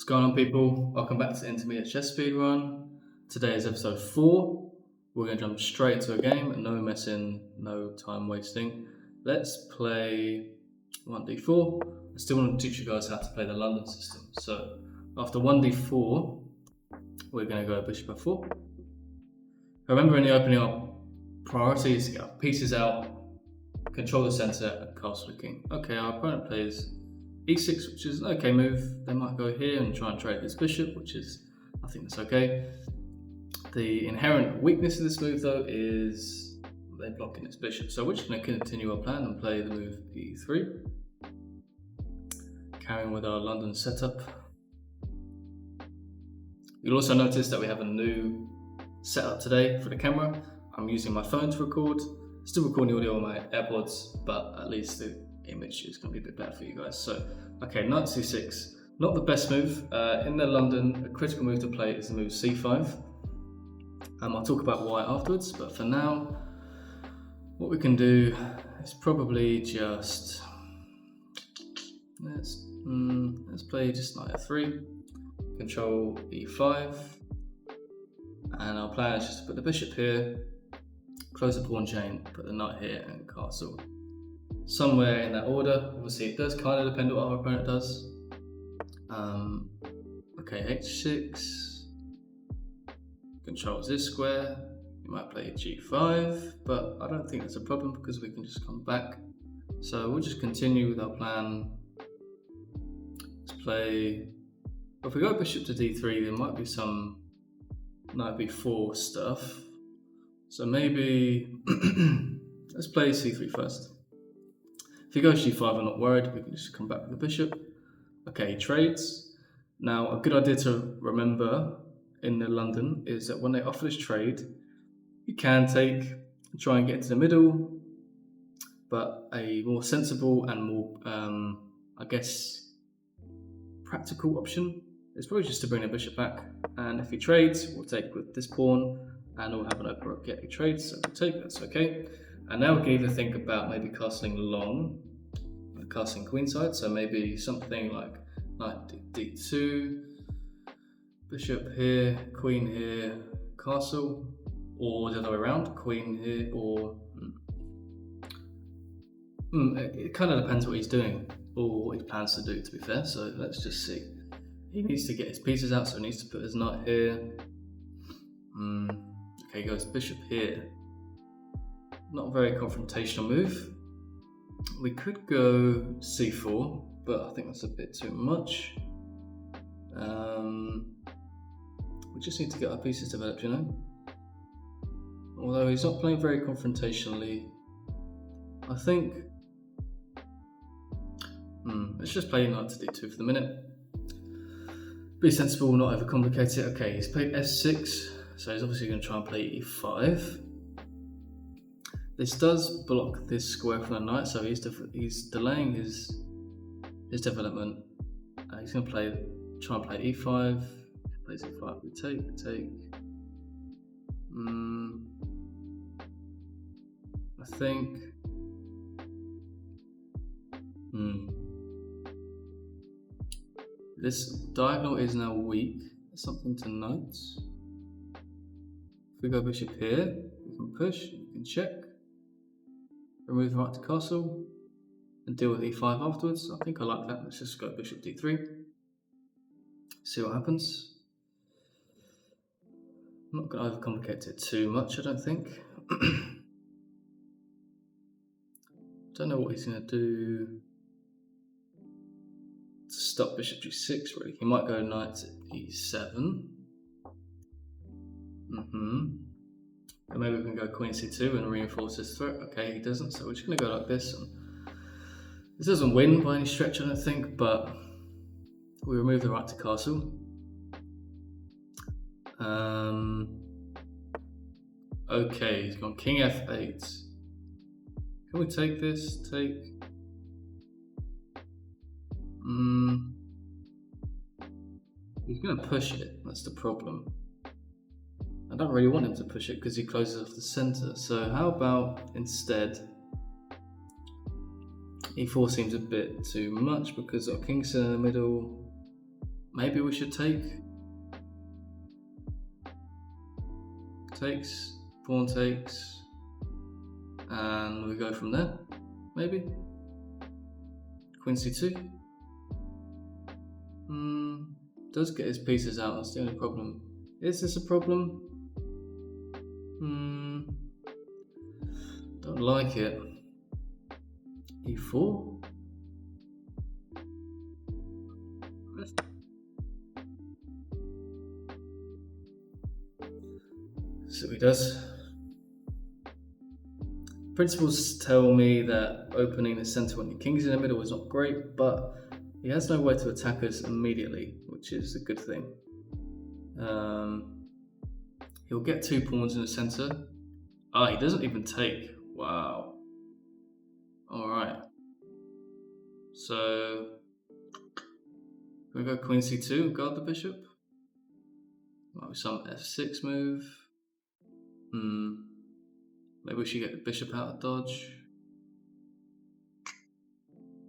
What's going on, people? Welcome back to Intermediate Chess Speedrun. Today is episode 4. We're going to jump straight into a game, no messing, no time wasting. Let's play 1d4. I still want to teach you guys how to play the London system. So after 1d4, we're going to go bishop f4. Remember in the opening, our priority is to get our pieces out, control the center, and castle the king. Okay, our opponent plays e6, which is an okay move. They might go here and try and trade this bishop, which is, I think that's okay. The inherent weakness of this move, though, is they're blocking this bishop. So we're just going to continue our plan and play the move e3. Carrying with our London setup. You'll also notice that we have a new setup today for the camera. I'm using my phone to record. Still recording audio on my AirPods, but at least the image is going to be a bit better for you guys. So, okay, knight c6. Not the best move. In the London, a critical move to play is the move c5. I'll talk about why afterwards, but for now, what we can do is probably just let's play just knight f3, control e5, and our plan is just to put the bishop here, close the pawn chain, put the knight here, and castle. Somewhere in that order. Obviously, it does kind of depend on what our opponent does. Okay, h6 controls this square. You might play g5, but I don't think that's a problem because we can just come back. So we'll just continue with our plan. Let's play. If we go bishop to d3, there might be some knight b4 stuff. So maybe let's play c3 first. If he goes g5, I'm not worried. We can just come back with the bishop. Okay, he trades. Now, a good idea to remember in the London is that when they offer this trade, you can try and get into the middle, but a more sensible and more, I guess, practical option is probably just to bring the bishop back. And if he trades, we'll take with this pawn, and we'll have an open rook. Yeah, he trades, so we'll take, that's okay. And now we can either think about maybe castling long, castling queenside, so maybe something like knight d2, bishop here, queen here, castle, or the other way around, queen here, or it kind of depends what he's doing or what he plans to do, to be fair. So let's just see. He needs to get his pieces out, so he needs to put his knight here. Okay, he goes bishop here. Not a very confrontational move. We could go c4, but I think that's a bit too much. We just need to get our pieces developed, you know? Although he's not playing very confrontationally, I think... let's just play knight to d2 for the minute. Be sensible, not overcomplicate it. Okay, he's played f6, so he's obviously going to try and play e5. This does block this square from the knight, so he's delaying his development. He's going to try and play e5. If he plays e5, we take. I think. This diagonal is now weak. That's something to note. If we go bishop here, we can push, we can check. Remove the right to castle and deal with e5 afterwards. I think I like that. Let's just go bishop d3. See what happens. I'm not going to overcomplicate it too much, I don't think. Don't know what he's going to do to stop bishop g6, really. He might go knight to e7. And maybe we can go queen c2 and reinforce this threat. Okay, he doesn't, so we're just going to go like this. And this doesn't win by any stretch, I don't think, but we remove the right to castle. Okay, he's gone king f8. Can we take this? Take. He's going to push it, that's the problem. I don't really want him to push it because he closes off the center. So how about instead e4 seems a bit too much because our king's in the middle. maybe we should take. Takes, pawn takes, and we go from there, maybe. Queen c2. Does get his pieces out, that's the only problem. Is this a problem? Don't like it. e4. See what he does. Principles tell me that opening the center when your king's in the middle is not great, but he has no way to attack us immediately, which is a good thing. He'll get 2 pawns in the center. He doesn't even take. Wow. Alright. So, can we go queen c2 and guard the bishop? Might be some f6 move. Maybe we should get the bishop out of dodge.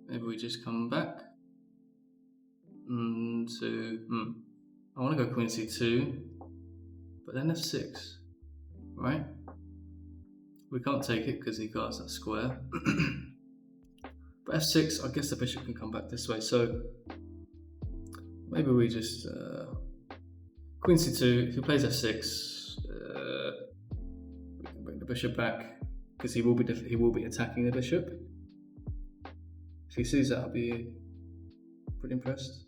Maybe we just come back. I want to go queen c2, but then f6, right? We can't take it because he guards that square. But f6, I guess the bishop can come back this way, so maybe we just queen c2. If he plays f6, we can bring the bishop back because he will be attacking the bishop. If he sees that, I'll be pretty impressed.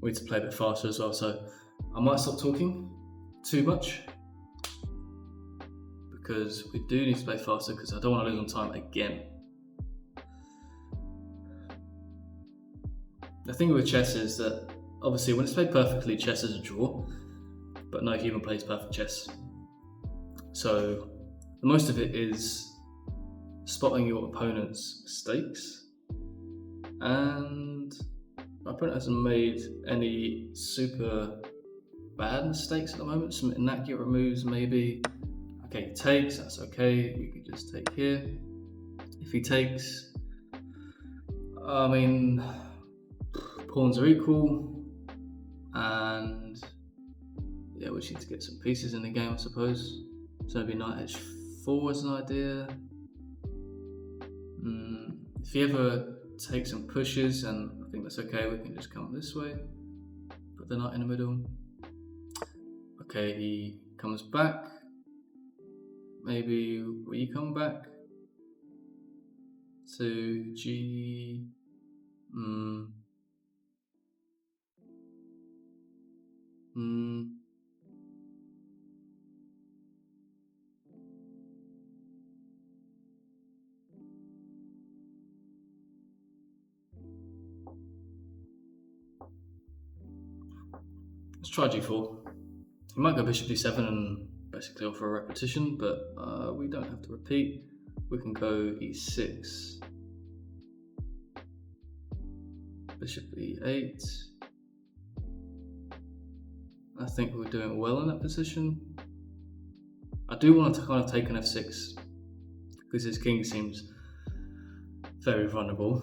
We need to play a bit faster as well, so I might stop talking too much because we do need to play faster because I don't want to lose on time again. The thing with chess is that obviously when it's played perfectly, chess is a draw, but no human plays perfect chess. So the most of it is spotting your opponent's mistakes, and my opponent hasn't made any super bad mistakes at the moment. Some inaccurate moves maybe. Okay, he takes, that's okay, we could just take here. If he takes, I mean, pawns are equal, and yeah, we just need to get some pieces in the game, I suppose. So maybe knight h4 is an idea. If he ever takes and pushes, and I think that's okay, we can just come this way, put the knight in the middle. Okay, he comes back. Maybe we come back to G. Let's try G4. You might go bishop d7 and basically offer a repetition, but we don't have to repeat. We can go e6, bishop e8. I think we're doing well in that position. I do want to kind of take an f6 because his king seems very vulnerable.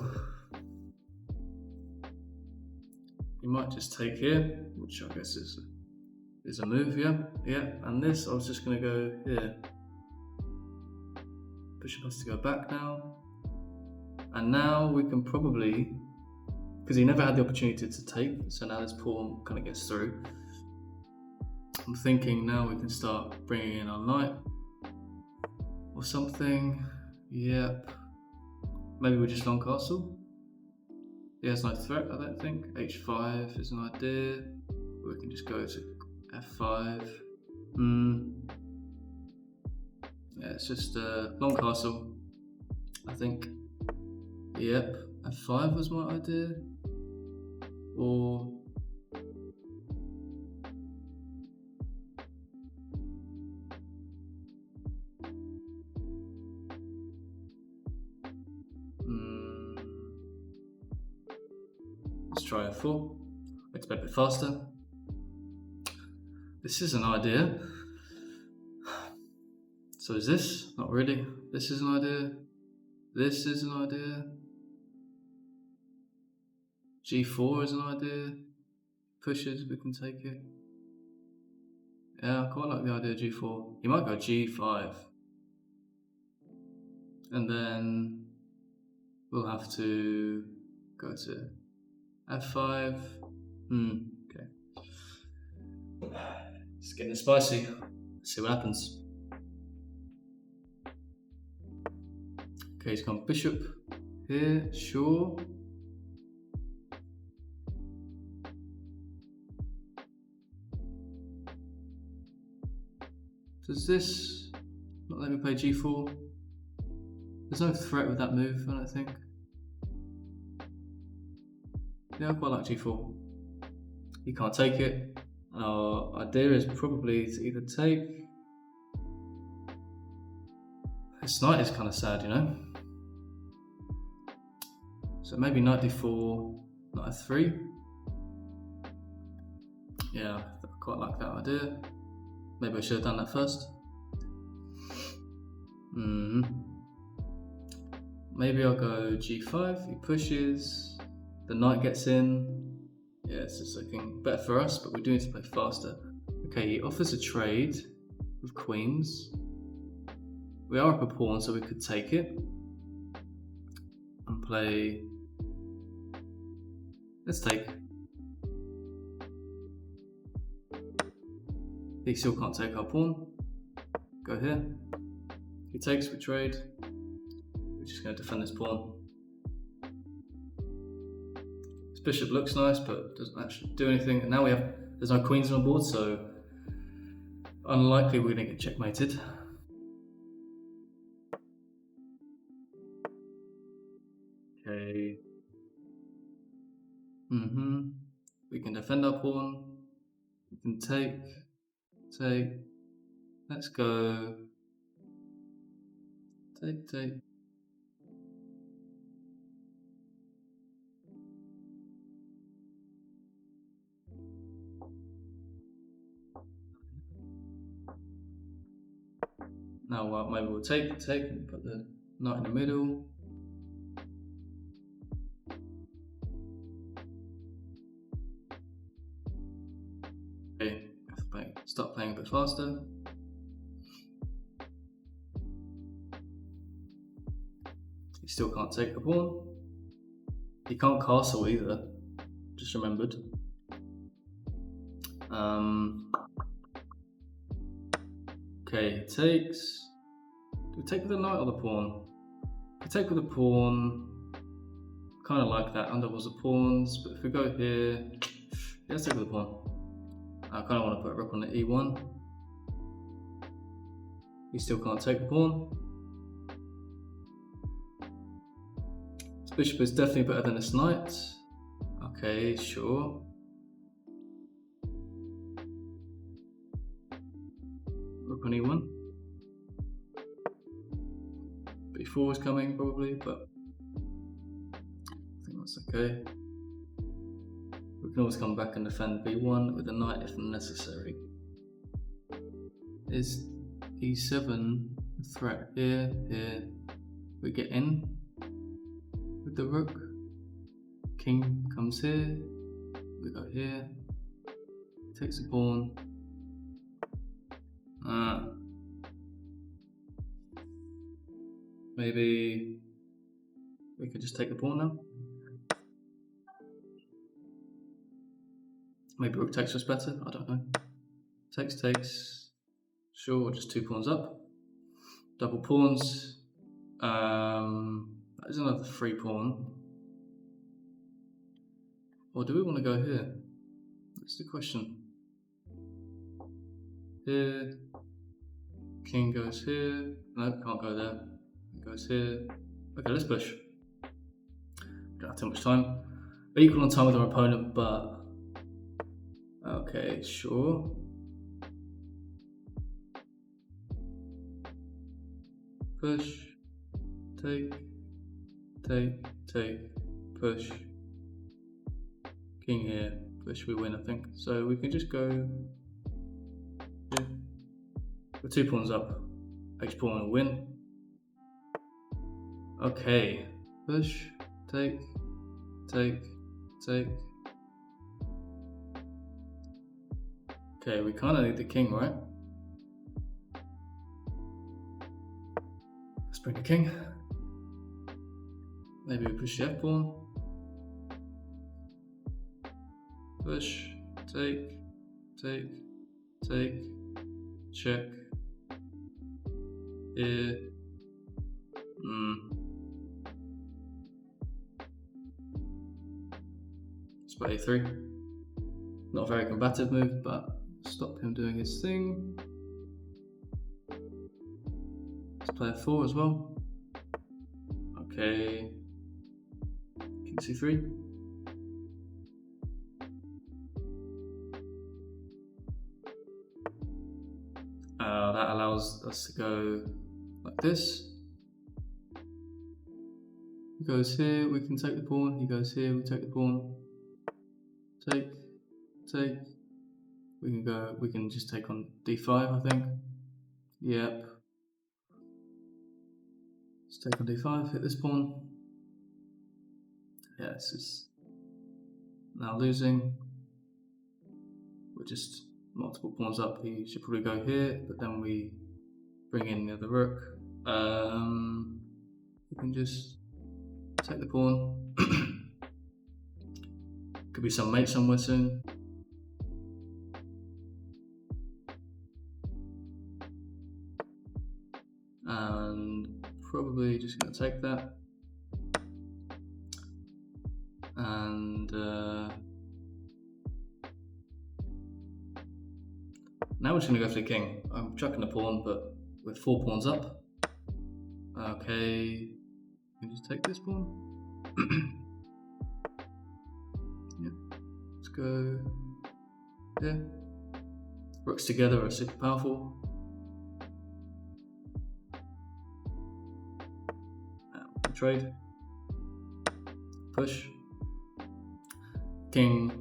You might just take here, which I guess is a move, yeah. And this, I was just going to go here. Bishop has to go back now. And now we can probably, because he never had the opportunity to take, so now this pawn kind of gets through. I'm thinking now we can start bringing in our knight or something. Yep. Maybe we just long castle. He has no threat, I don't think. h5 is an idea. We can just go to f5. Yeah, it's just a long castle, I think. Yep, f5 was my idea. Or let's try f4. Let's play a bit faster. This is an idea. So is this? Not really. This is an idea. This is an idea. G4 is an idea. Pushes, we can take it. Yeah, I quite like the idea of G4. You might go G5. And then we'll have to go to F5. Okay. It's getting spicy. Let's see what happens. Okay, he's gone bishop here, sure. Does this not let me play G4? There's no threat with that move, I don't think. Yeah, I quite like G4. You can't take it. Our idea is probably to either take. This knight is kind of sad, you know? So maybe knight d4, knight f3. Yeah, I quite like that idea. Maybe I should have done that first. Maybe I'll go g5, he pushes, the knight gets in. Yeah, it's just looking better for us, but we do need to play faster. Okay, he offers a trade with queens. We are up a pawn, so we could take it and play. Let's take. He still can't take our pawn. Go here. He takes, we trade. We're just going to defend this pawn. This bishop looks nice, but doesn't actually do anything. And now there's no queens on the board, so unlikely we're going to get checkmated. Okay. We can defend our pawn. We can take. Let's go. Take. Now maybe we'll take and put the knight in the middle. Okay, start playing a bit faster. He still can't take the pawn. He can't castle either, just remembered. Okay, he takes. Do we take with the knight or the pawn? If we take with the pawn, kind of like that, under was the pawns, but if we go here, yeah, let's take with the pawn. I kind of want to put a rook on the e1. He still can't take the pawn. This bishop is definitely better than this knight. Okay, sure. Rook on e1. b4 is coming probably, but I think that's okay. We can always come back and defend b1 with a knight if necessary. Is e7 a threat? Here. We get in with the rook. King comes here. We go here. Takes the pawn. Maybe we could just take the pawn now. Maybe rook takes was better, I don't know. Takes. Sure, just 2 pawns up. Double pawns. That is another 3 pawn. Or do we want to go here? That's the question. Here. King goes here. No, can't go there. Goes here. Okay, let's push. Don't have too much time. We're equal on time with our opponent, but okay, sure. Push. Take. Push. King here. Push. We win, I think. So we can just go here. We're 2 pawns up. H pawn will win. Okay, push, take, take, take. Okay, we kind of need the king, right? Let's bring the king. Maybe we push the f pawn. Push, take, take, take, check. Here. Let's play a3. Not a very combative move, but stop him doing his thing. Let's play a4 as well. Okay. King c3. That allows us to go like this. He goes here, we can take the pawn. He goes here, we take the pawn. Take, take. We can just take on d5, I think. Yep. Let's take on d5, hit this pawn. Yeah, this is now losing. We're just multiple pawns up. He should probably go here, but then we bring in the other rook. We can just take the pawn. Could be some mate somewhere soon. And probably just going to take that. And now we're just going to go for the king. I'm chucking the pawn, but with 4 pawns up. Okay, we can just take this pawn. Yeah, let's go here. Rooks together are super powerful. Trade. Push. King.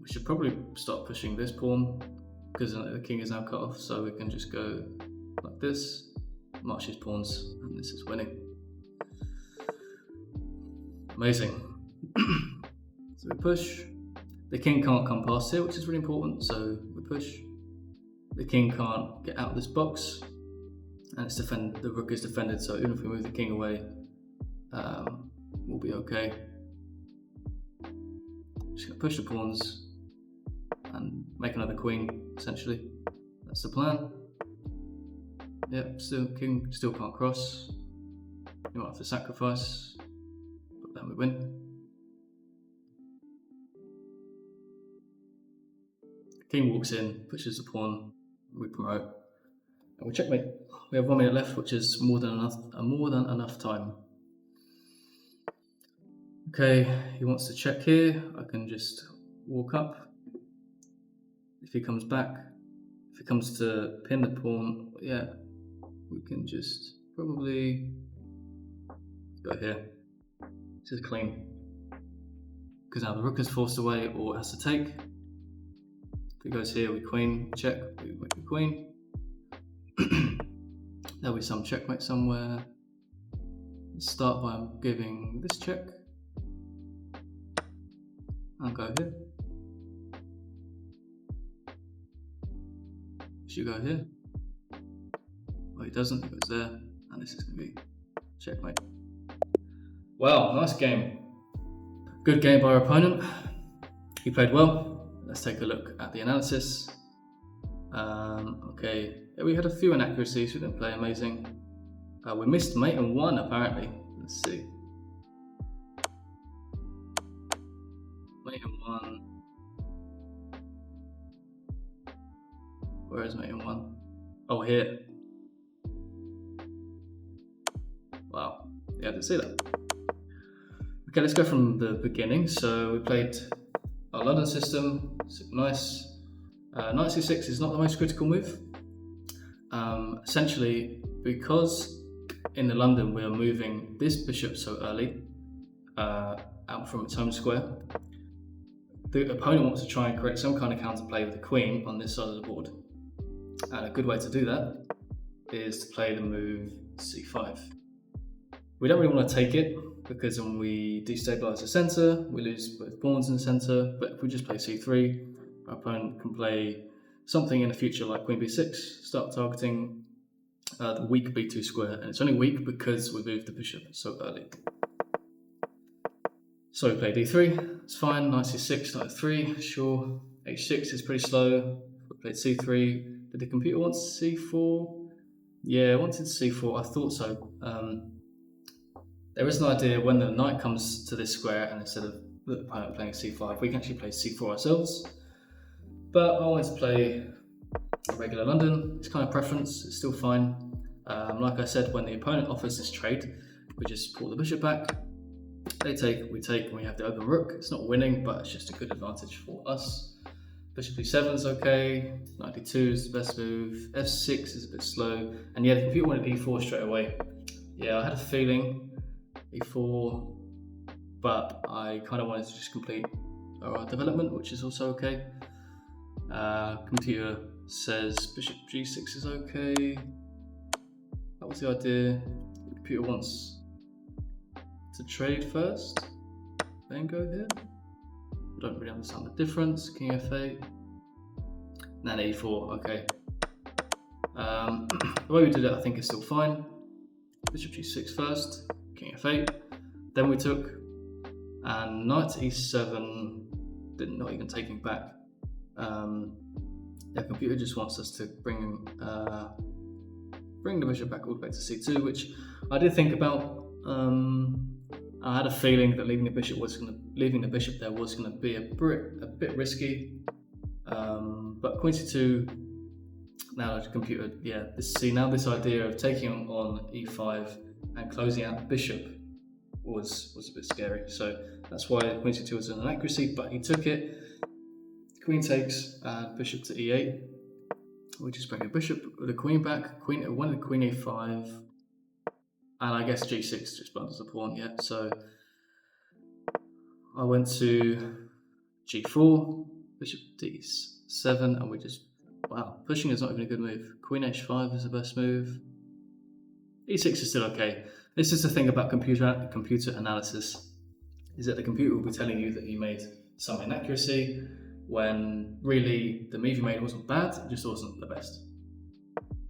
We should probably start pushing this pawn because the king is now cut off, so we can just go like this, march his pawns, and this is winning. Amazing. So we push. The king can't come past here, which is really important, so we push. The king can't get out of this box, and it's the rook is defended, so even if we move the king away, we'll be okay. Just gonna push the pawns and make another queen, essentially. That's the plan. Yep, king still can't cross. You might have to sacrifice, but then we win. King walks in, pushes the pawn, we promote, and we checkmate. We have 1 minute left, which is more than enough time. Okay, he wants to check here. I can just walk up. If he comes back, if he comes to pin the pawn, yeah, we can just probably go here. This is clean. Because now the rook is forced away or it has to take. If he goes here, we queen, check, we make the queen. There'll be some checkmate somewhere. Let's start by giving this check. I'll go here. Should go here. Well, he doesn't, he goes there, and this is going to be checkmate. Well, nice game. Good game by our opponent. He played well. Let's take a look at the analysis. Okay, we had a few inaccuracies, we didn't play amazing. We missed mate and 1 apparently. Let's see. Mate and 1. Where is mate and 1? Oh, here. Wow, yeah, I didn't see that. Okay, let's go from the beginning. So we played our London system, super nice. Knight c6 is not the most critical move. Essentially, because in the London we are moving this bishop so early out from its home square, the opponent wants to try and create some kind of counterplay with the queen on this side of the board. And a good way to do that is to play the move c5. We don't really want to take it because when we destabilize the center, we lose both pawns in the center. But if we just play c3, our opponent can play something in the future like queen b6, start targeting the weak b2 square. And it's only weak because we moved the bishop so early. So we play d3, it's fine, knight c6, knight 3, sure. h6 is pretty slow. We played c3. Did the computer want c4? Yeah, it wanted c4, I thought so. There is an idea when the knight comes to this square and instead of the opponent playing c5, we can actually play c4 ourselves. But I wanted to play a regular London. It's kind of preference, it's still fine. Like I said, when the opponent offers this trade, we just pull the bishop back. They take, we take, and we have the open rook. It's not winning, but it's just a good advantage for us. Bishop e7 is okay, knight d2 is the best move, f6 is a bit slow, and yeah, the computer wanted e4 straight away. Yeah, I had a feeling e4, but I kind of wanted to just complete our development, which is also okay. Computer says bishop g6 is okay. That was the idea. The computer wants to trade first, then go here. I don't really understand the difference. King f8, then e4, okay. The way we did it I think is still fine. Bishop g6 first, king f8, then we took, and knight e7, not even taking back. The computer just wants us to bring the bishop back all the way to c2, which I did think about. I had a feeling that leaving the bishop there was gonna be a bit risky. But queen c2. Now the computer, yeah. Now this idea of taking on e5 and closing out the bishop was a bit scary. So that's why queen c2 was an inaccuracy. But he took it. Queen takes and bishop to e8. We just bring the bishop with the queen back. Wanted queen a5. And I guess g6 just bundles the pawn, yeah. So I went to g4, bishop d7, and we just, wow, pushing is not even a good move. Queen h5 is the best move. e6 is still okay. This is the thing about computer analysis, is that the computer will be telling you that you made some inaccuracy, when really the move you made wasn't bad, it just wasn't the best.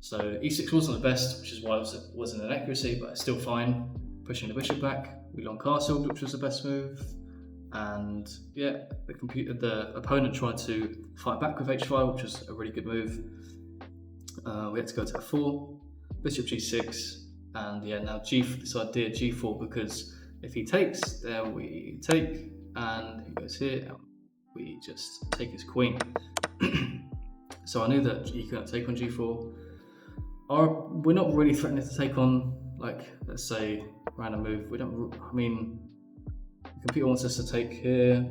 So e6 wasn't the best, which is why it wasn't an accuracy, but it's still fine. Pushing the bishop back, we long castled, which was the best move. And yeah, the opponent tried to fight back with h5, which was a really good move. We had to go to f4, bishop g6, and yeah, now this idea g4, because if he takes, then we take, and he goes here, and we just take his queen. So I knew that he couldn't take on g4. We're not really threatening to take on, like, let's say, random move. The computer wants us to take here.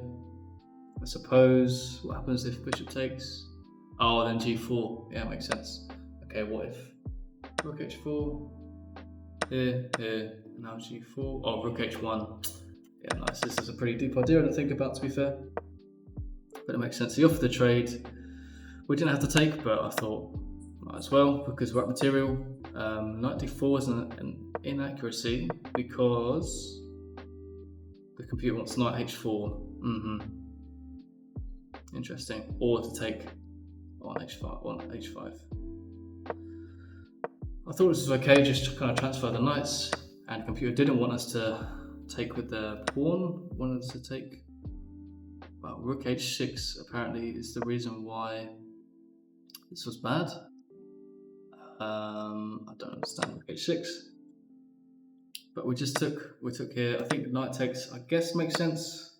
I suppose, what happens if bishop takes? Oh, then g4, yeah, makes sense. Okay, what if rook h4, here, and now g4, oh, rook h1. Yeah, nice, this is a pretty deep idea to think about, to be fair. But it makes sense. He offered the trade. We didn't have to take, but I thought, might as well, because we're at material. Knight d4 is an inaccuracy because the computer wants knight h4. Interesting. Or to take on h5. I thought this was okay, just to kind of transfer the knights, and the computer didn't want us to take with the pawn, wanted us to take. Well, rook h6 apparently is the reason why this was bad. I don't understand rook h6, but we took here. I think knight takes, I guess, makes sense.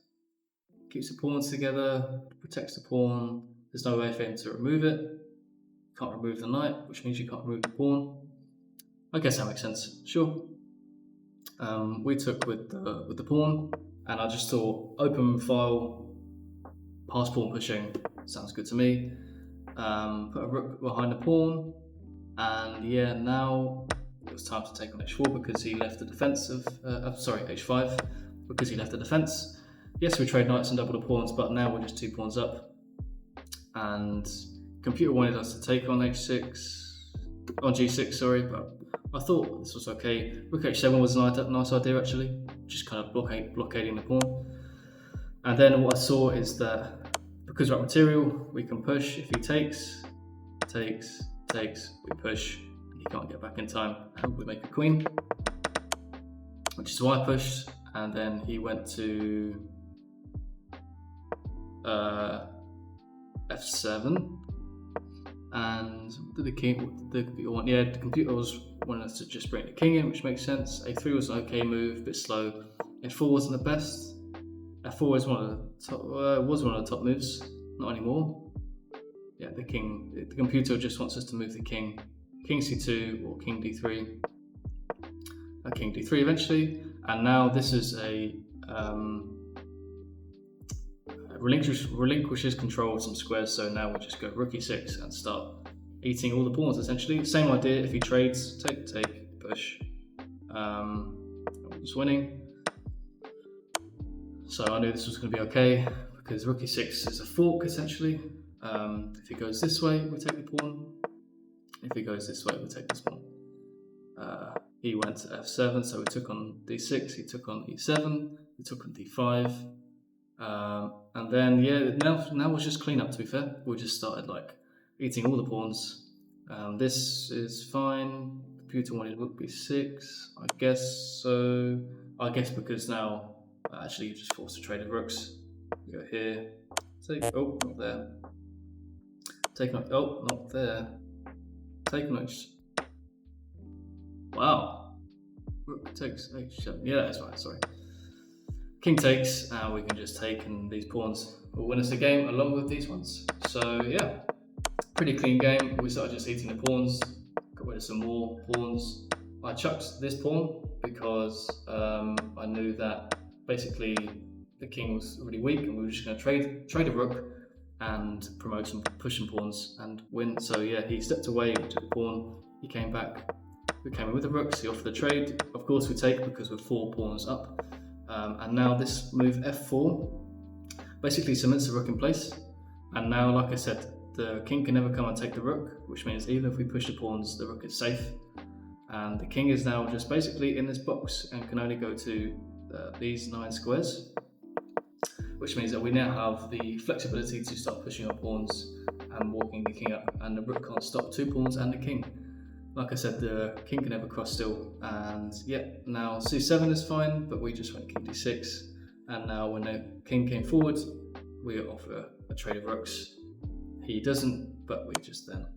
Keeps the pawns together, protects the pawn. There's no way for him to remove it. Can't remove the knight, which means you can't remove the pawn. I guess that makes sense. Sure. We took with the pawn, and I just thought open file, pass pawn pushing sounds good to me. Put a rook behind the pawn. And yeah, now it was time to take on h4 because he left the defense of, h5, because he left the defense. Yes, we trade knights and double the pawns, but now we're just 2 pawns up. And computer wanted us to take on h6. on g6, sorry, but I thought this was okay. Rook h7 was a nice idea actually, just kind of blockading the pawn. And then what I saw is that because we're at material, we can push. If he takes, we push. He can't get back in time, and we make a queen, which is why I pushed. And then he went to f7, and the computer was wanting us to just bring the king in, which makes sense. A3 was an okay move, a bit slow. F4 wasn't the best. F4 is one of the top moves, not anymore. Yeah, the computer just wants us to move the king c2 or king d3, king d3 eventually. And now this is a relinquishes control of some squares. So now we just go rook e6 and start eating all the pawns essentially. Same idea. If he trades, take, push. Just winning. So I knew this was going to be okay because rook e6 is a fork essentially. If he goes this way, we take the pawn. If he goes this way, we take this pawn. He went to f7, so we took on d6. He took on e7. We took on d5. And then now was just clean up. To be fair, we just started like eating all the pawns. This is fine. Computer wanted rook b6. I guess so. I guess because now actually you're just forced to trade of rooks. We go here. Take. Oh, not there. Take on. Oh, not there. Take on. Wow. Rook takes h7. Yeah, that's right. Sorry. King takes, and we can just take, and these pawns will win us the game along with these ones. So yeah, pretty clean game. We started just eating the pawns, got rid of some more pawns. I chucked this pawn because I knew that basically the king was really weak, and we were just going to trade a rook and promote some pushing pawns and win. So yeah, he stepped away, took the pawn, he came back. We came in with the rooks, he offered the trade. Of course we take because we're 4 pawns up. And now this move f4 basically cements the rook in place. And now, like I said, the king can never come and take the rook, which means even if we push the pawns, the rook is safe. And the king is now just basically in this box and can only go to these 9 squares, which means that we now have the flexibility to start pushing our pawns and walking the king up, and the rook can't stop 2 pawns and the king. Like I said, the king can never cross still, and yeah, now c7 is fine, but we just went king d6, and now when the king came forward, we offer a trade of rooks. He doesn't, but we just then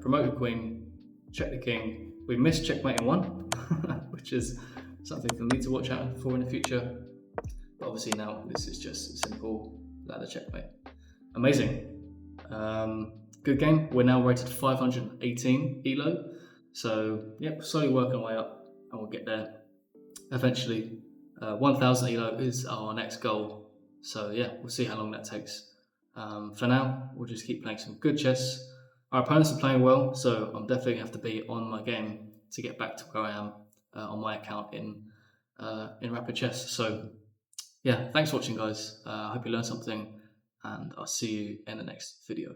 promote the queen, check the king. We missed checkmate in 1, which is something for me to watch out for in the future. But obviously now this is just a simple ladder checkmate. Amazing. Good game. We're now rated 518 elo. So yeah, slowly working our way up, and we'll get there eventually. 1000 elo is our next goal. So yeah, we'll see how long that takes. For now, we'll just keep playing some good chess. Our opponents are playing well, so I'm definitely going to have to be on my game to get back to where I am on my account in Rapid Chess. So yeah, thanks for watching, guys. I hope you learned something, and I'll see you in the next video.